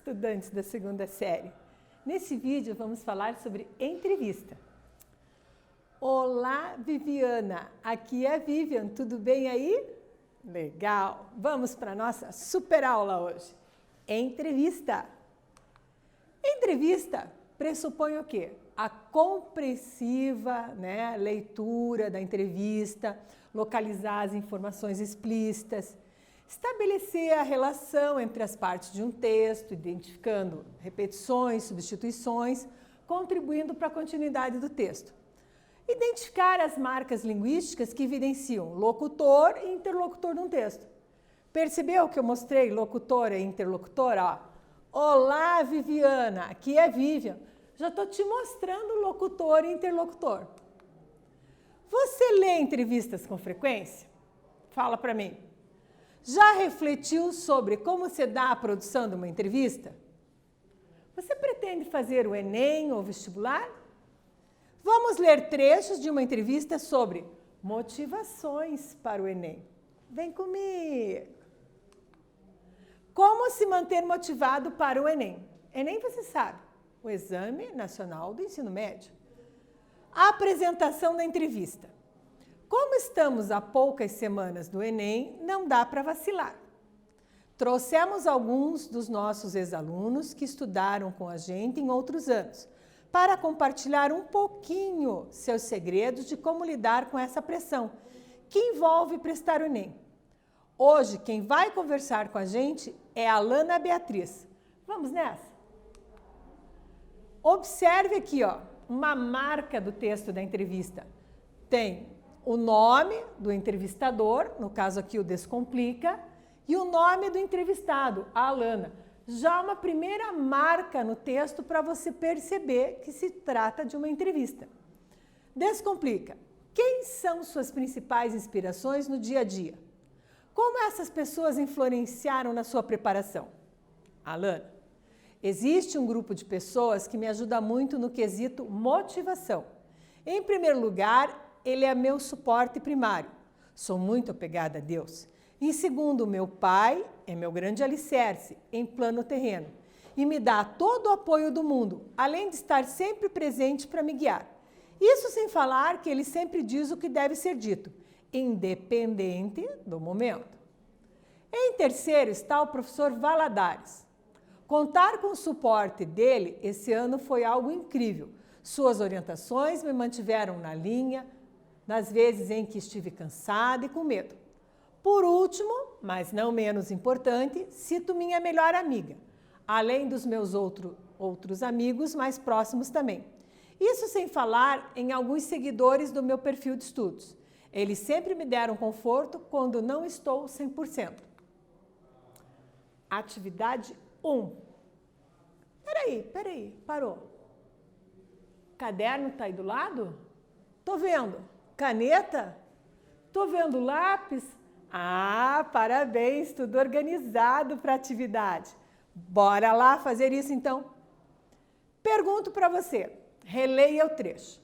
estudantes da segunda série. Nesse vídeo vamos falar sobre entrevista. Olá, Viviana, aqui é a Vivian, tudo bem aí? Legal, vamos para a nossa super aula hoje. Entrevista. Entrevista pressupõe o quê? A compreensiva, leitura da entrevista, localizar as informações explícitas, estabelecer a relação entre as partes de um texto, identificando repetições, substituições, contribuindo para a continuidade do texto. Identificar as marcas linguísticas que evidenciam locutor e interlocutor de um texto. Percebeu que eu mostrei locutor e interlocutor? Olá, Viviana, aqui é Vivian. Já estou te mostrando locutor e interlocutor. Você lê entrevistas com frequência? Fala para mim. Já refletiu sobre como se dá a produção de uma entrevista? Você pretende fazer o Enem ou vestibular? Vamos ler trechos de uma entrevista sobre motivações para o Enem. Vem comigo! Como se manter motivado para o Enem? Enem você sabe, o Exame Nacional do Ensino Médio. A apresentação da entrevista. Como estamos a poucas semanas do Enem, não dá para vacilar. Trouxemos alguns dos nossos ex-alunos que estudaram com a gente em outros anos, para compartilhar um pouquinho seus segredos de como lidar com essa pressão, que envolve prestar o Enem. Hoje, quem vai conversar com a gente é a Alana Beatriz. Vamos nessa? Observe aqui, uma marca do texto da entrevista. Tem o nome do entrevistador, no caso aqui o Descomplica, e o nome do entrevistado, a Alana. Já uma primeira marca no texto para você perceber que se trata de uma entrevista. Descomplica. Quem são suas principais inspirações no dia a dia? Como essas pessoas influenciaram na sua preparação? Alana. Existe um grupo de pessoas que me ajuda muito no quesito motivação. Em primeiro lugar, ele é meu suporte primário. Sou muito apegada a Deus. Em segundo, meu pai é meu grande alicerce em plano terreno e me dá todo o apoio do mundo, além de estar sempre presente para me guiar. Isso sem falar que ele sempre diz o que deve ser dito, independente do momento. Em terceiro está o professor Valadares. Contar com o suporte dele esse ano foi algo incrível. Suas orientações me mantiveram na linha, nas vezes em que estive cansada e com medo. Por último, mas não menos importante, cito minha melhor amiga, além dos meus outros amigos mais próximos também. Isso sem falar em alguns seguidores do meu perfil de estudos. Eles sempre me deram conforto quando não estou 100%. Atividade 1. Peraí, parou. Caderno está aí do lado? Tô vendo. Caneta? Tô vendo lápis? Parabéns, tudo organizado para a atividade. Bora lá fazer isso então? Pergunto para você, releia o trecho.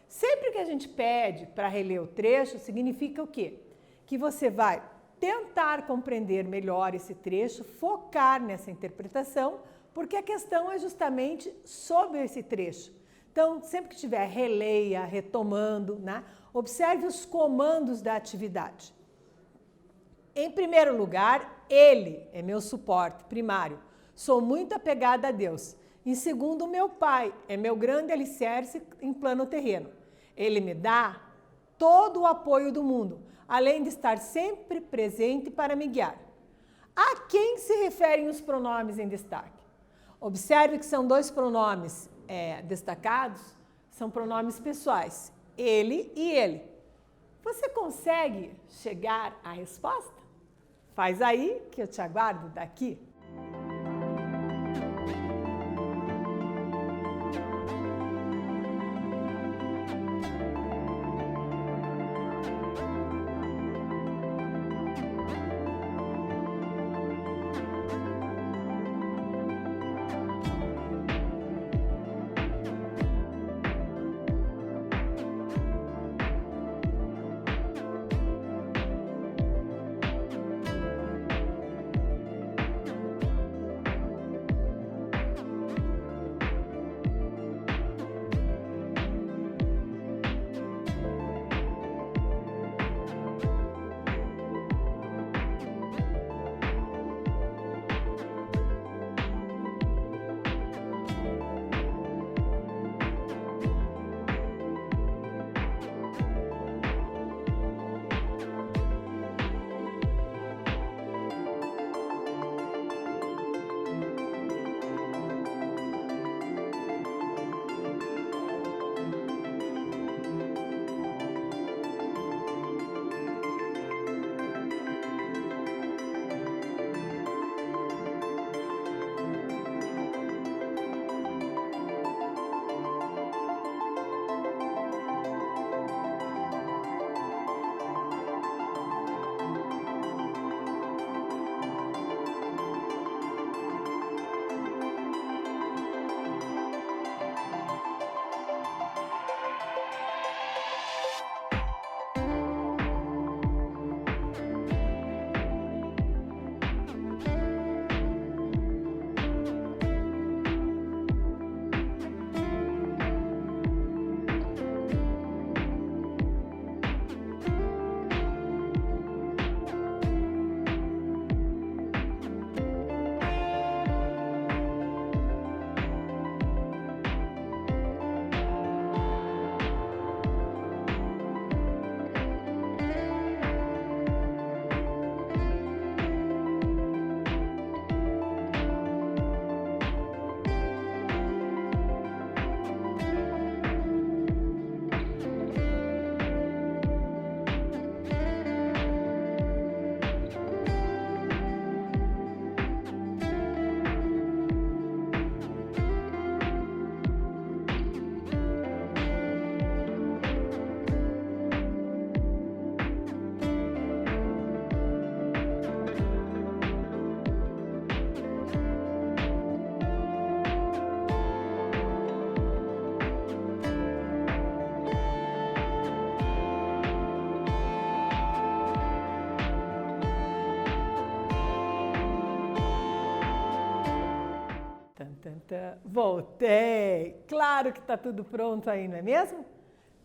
Sempre que a gente pede para reler o trecho, significa o quê? Que você vai tentar compreender melhor esse trecho, focar nessa interpretação, porque a questão é justamente sobre esse trecho. Então, sempre que estiver, releia, retomando, observe os comandos da atividade. Em primeiro lugar, ele é meu suporte primário. Sou muito apegada a Deus. Em segundo, meu pai é meu grande alicerce em plano terreno. Ele me dá todo o apoio do mundo, além de estar sempre presente para me guiar. A quem se referem os pronomes em destaque? Observe que são dois pronomes destacados, são pronomes pessoais, ele e ele. Você consegue chegar à resposta? Faz aí que eu te aguardo daqui. Voltei! Claro que está tudo pronto aí, não é mesmo?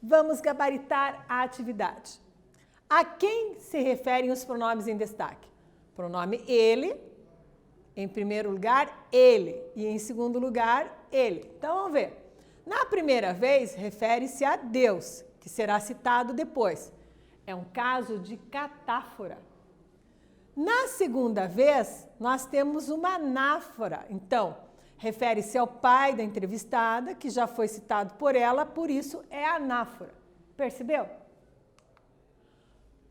Vamos gabaritar a atividade. A quem se referem os pronomes em destaque? Pronome ele, em primeiro lugar, ele, e em segundo lugar, ele. Então, vamos ver. Na primeira vez, refere-se a Deus, que será citado depois. É um caso de catáfora. Na segunda vez, nós temos uma anáfora. Então, refere-se ao pai da entrevistada, que já foi citado por ela, por isso é anáfora. Percebeu?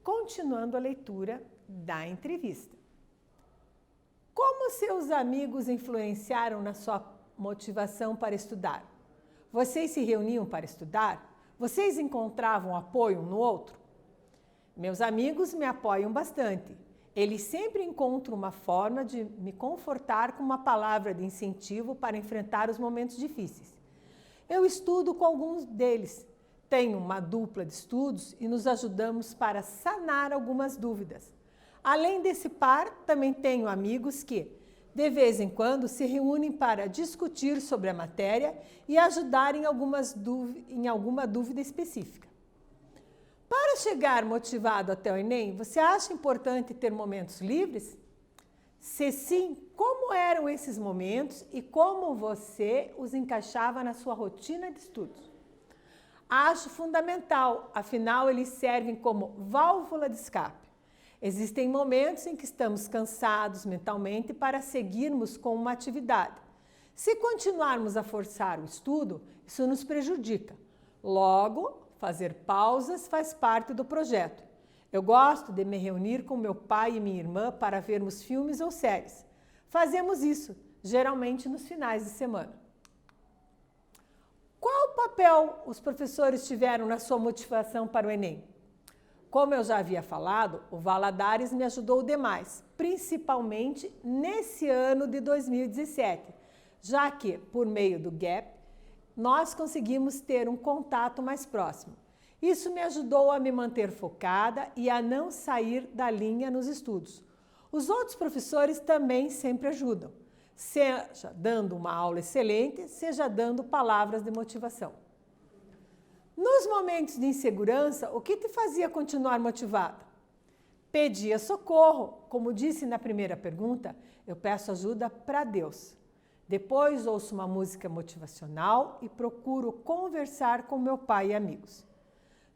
Continuando a leitura da entrevista. Como seus amigos influenciaram na sua motivação para estudar? Vocês se reuniam para estudar? Vocês encontravam apoio um no outro? Meus amigos me apoiam bastante. Eles sempre encontram uma forma de me confortar com uma palavra de incentivo para enfrentar os momentos difíceis. Eu estudo com alguns deles. Tenho uma dupla de estudos e nos ajudamos para sanar algumas dúvidas. Além desse par, também tenho amigos que, de vez em quando, se reúnem para discutir sobre a matéria e ajudar em alguma dúvida específica. Para chegar motivado até o Enem, você acha importante ter momentos livres? Se sim, como eram esses momentos e como você os encaixava na sua rotina de estudos? Acho fundamental, afinal eles servem como válvula de escape. Existem momentos em que estamos cansados mentalmente para seguirmos com uma atividade. Se continuarmos a forçar o estudo, isso nos prejudica. Logo, fazer pausas faz parte do projeto. Eu gosto de me reunir com meu pai e minha irmã para vermos filmes ou séries. Fazemos isso, geralmente nos finais de semana. Qual papel os professores tiveram na sua motivação para o Enem? Como eu já havia falado, o Valadares me ajudou demais, principalmente nesse ano de 2017, já que, por meio do GAP, nós conseguimos ter um contato mais próximo. Isso me ajudou a me manter focada e a não sair da linha nos estudos. Os outros professores também sempre ajudam, seja dando uma aula excelente, seja dando palavras de motivação. Nos momentos de insegurança, o que te fazia continuar motivada? Pedia socorro. Como disse na primeira pergunta, eu peço ajuda para Deus. Depois ouço uma música motivacional e procuro conversar com meu pai e amigos.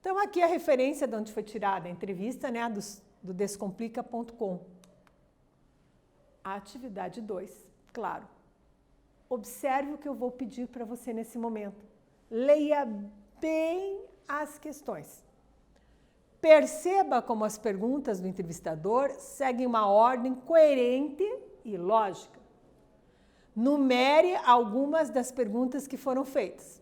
Então aqui a referência de onde foi tirada a entrevista, né, do descomplica.com. A atividade 2, claro. Observe o que eu vou pedir para você nesse momento. Leia bem as questões. Perceba como as perguntas do entrevistador seguem uma ordem coerente e lógica. Numere algumas das perguntas que foram feitas.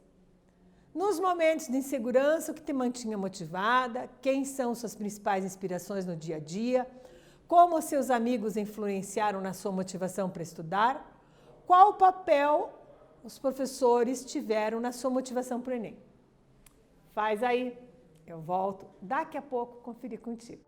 Nos momentos de insegurança, o que te mantinha motivada? Quem são suas principais inspirações no dia a dia? Como seus amigos influenciaram na sua motivação para estudar? Qual papel os professores tiveram na sua motivação para o Enem? Faz aí, eu volto daqui a pouco conferir contigo.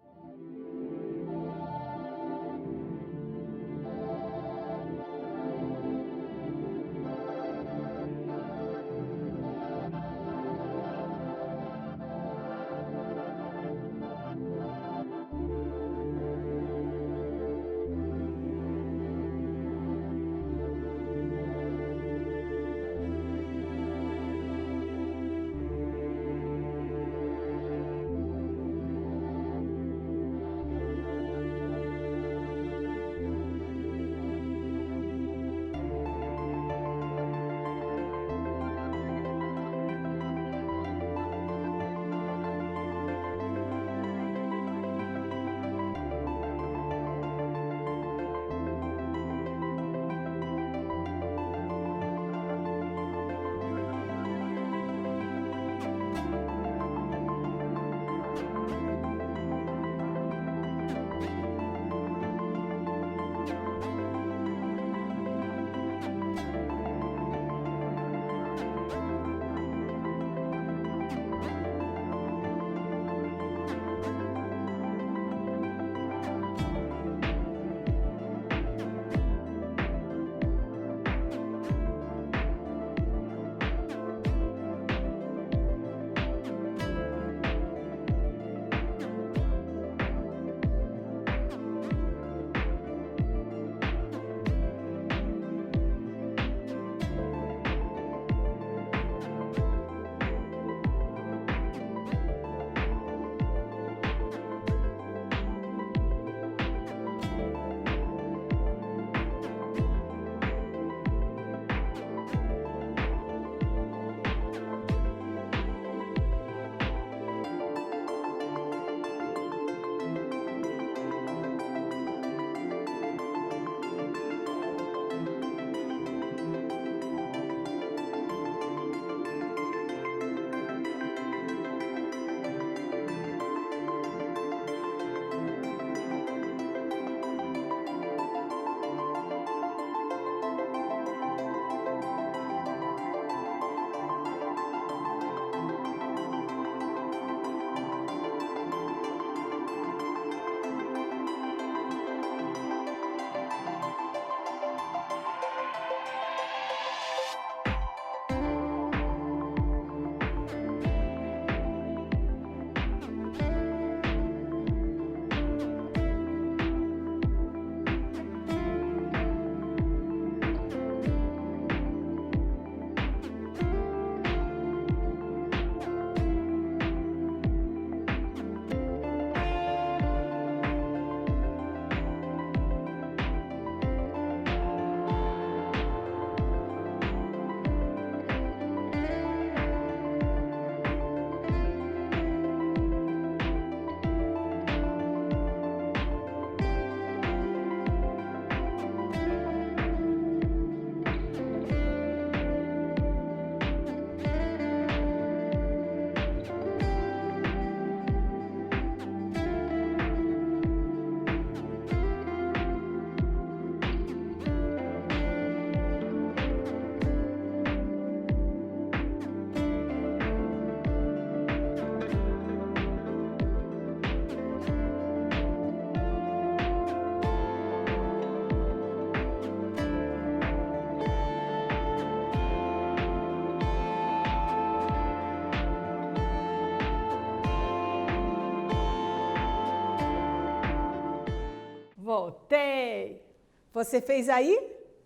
Voltei! Você fez aí?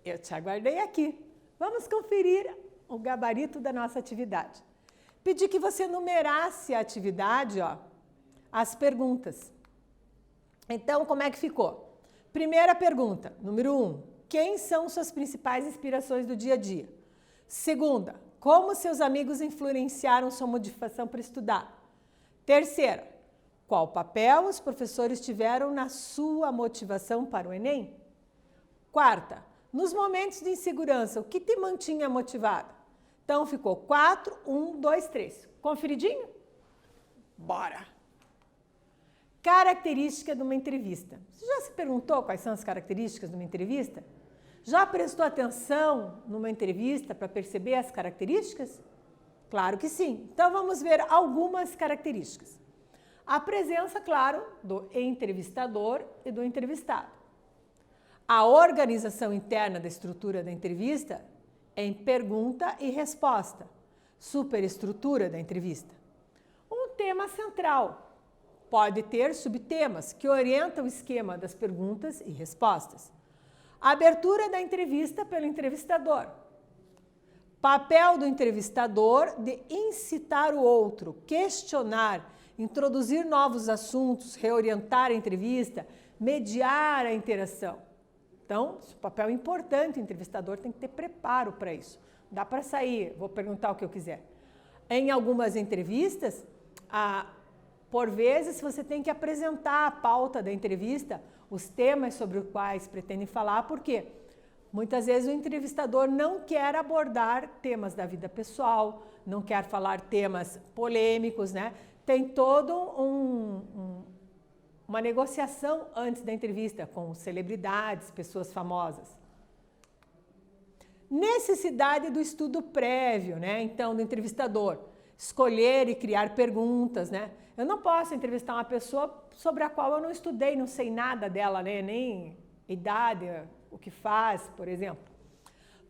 Eu te aguardei aqui. Vamos conferir o gabarito da nossa atividade. Pedi que você numerasse a atividade, ó, as perguntas. Então, como é que ficou? Primeira pergunta, número 1. Quem são suas principais inspirações do dia a dia? Segunda, como seus amigos influenciaram sua motivação para estudar? Terceira, qual papel os professores tiveram na sua motivação para o Enem? Quarta, nos momentos de insegurança, o que te mantinha motivada? Então, ficou 4, 1, 2, 3. Conferidinho? Bora! Característica de uma entrevista. Você já se perguntou quais são as características de uma entrevista? Já prestou atenção numa entrevista para perceber as características? Claro que sim. Então, vamos ver algumas características. A presença, claro, do entrevistador e do entrevistado. A organização interna da estrutura da entrevista em pergunta e resposta. Superestrutura da entrevista. Um tema central. Pode ter subtemas que orientam o esquema das perguntas e respostas. A abertura da entrevista pelo entrevistador. Papel do entrevistador de incitar o outro, questionar, introduzir novos assuntos, reorientar a entrevista, mediar a interação. Então, papel importante, o entrevistador tem que ter preparo para isso. Não dá para sair, vou perguntar o que eu quiser. Em algumas entrevistas, por vezes você tem que apresentar a pauta da entrevista, os temas sobre os quais pretendem falar, porque muitas vezes o entrevistador não quer abordar temas da vida pessoal, não quer falar temas polêmicos, né? Tem todo uma negociação antes da entrevista com celebridades, pessoas famosas. Necessidade do estudo prévio, né? Então, do entrevistador. Escolher e criar perguntas, né? Eu não posso entrevistar uma pessoa sobre a qual eu não estudei, não sei nada dela, né? Nem idade, o que faz, por exemplo.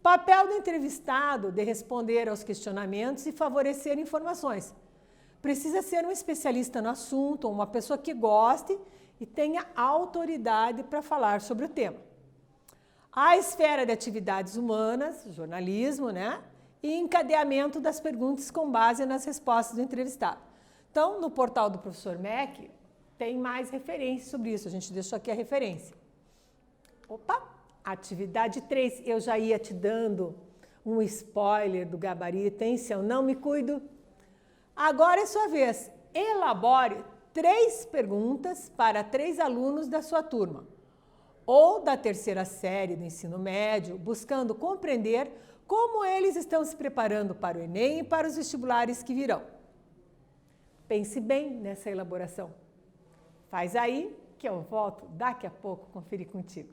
Papel do entrevistado de responder aos questionamentos e favorecer informações. Precisa ser um especialista no assunto, uma pessoa que goste e tenha autoridade para falar sobre o tema. A esfera de atividades humanas, jornalismo, né? E encadeamento das perguntas com base nas respostas do entrevistado. Então, no portal do professor MEC, tem mais referências sobre isso. A gente deixou aqui a referência. Opa! Atividade 3. Eu já ia te dando um spoiler do gabarito, hein? Se eu não me cuido. Agora é sua vez. Elabore 3 perguntas para 3 alunos da sua turma, ou da terceira série do ensino médio, buscando compreender como eles estão se preparando para o Enem e para os vestibulares que virão. Pense bem nessa elaboração. Faz aí que eu volto daqui a pouco conferir contigo.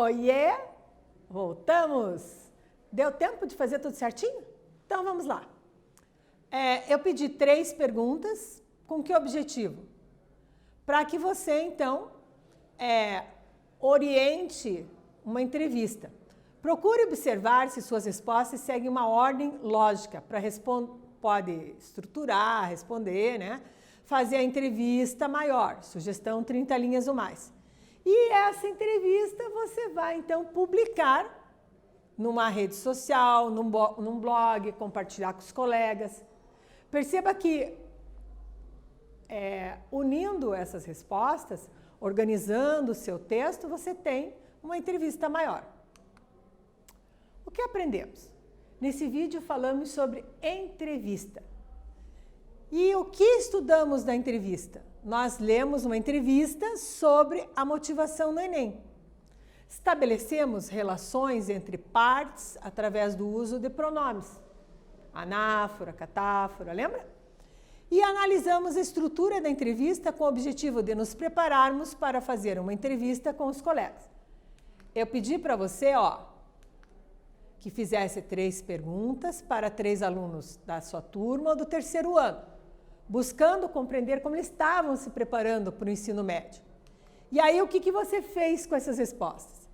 Oiê! Voltamos! Deu tempo de fazer tudo certinho? Então vamos lá. Eu pedi 3 perguntas, com que objetivo? Para que você, então, oriente uma entrevista. Procure observar se suas respostas seguem uma ordem lógica para responder. Pode estruturar, responder, né? Fazer a entrevista maior, sugestão 30 linhas ou mais. E essa entrevista você vai, então, publicar numa rede social, num blog, compartilhar com os colegas. Perceba que, unindo essas respostas, organizando o seu texto, você tem uma entrevista maior. O que aprendemos? Nesse vídeo falamos sobre entrevista. E o que estudamos da entrevista? Nós lemos uma entrevista sobre a motivação no Enem. Estabelecemos relações entre partes através do uso de pronomes. Anáfora, catáfora, lembra? E analisamos a estrutura da entrevista com o objetivo de nos prepararmos para fazer uma entrevista com os colegas. Eu pedi para você, que fizesse 3 perguntas para 3 alunos da sua turma ou do 3º ano, buscando compreender como eles estavam se preparando para o ensino médio. E aí, o que você fez com essas respostas?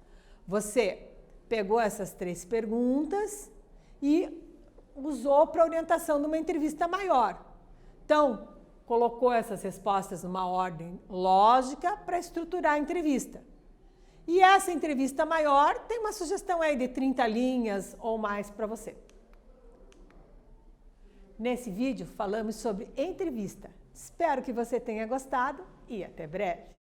Você pegou essas 3 perguntas e usou para orientação de uma entrevista maior. Então, colocou essas respostas numa ordem lógica para estruturar a entrevista. E essa entrevista maior tem uma sugestão aí de 30 linhas ou mais para você. Nesse vídeo falamos sobre entrevista. Espero que você tenha gostado e até breve.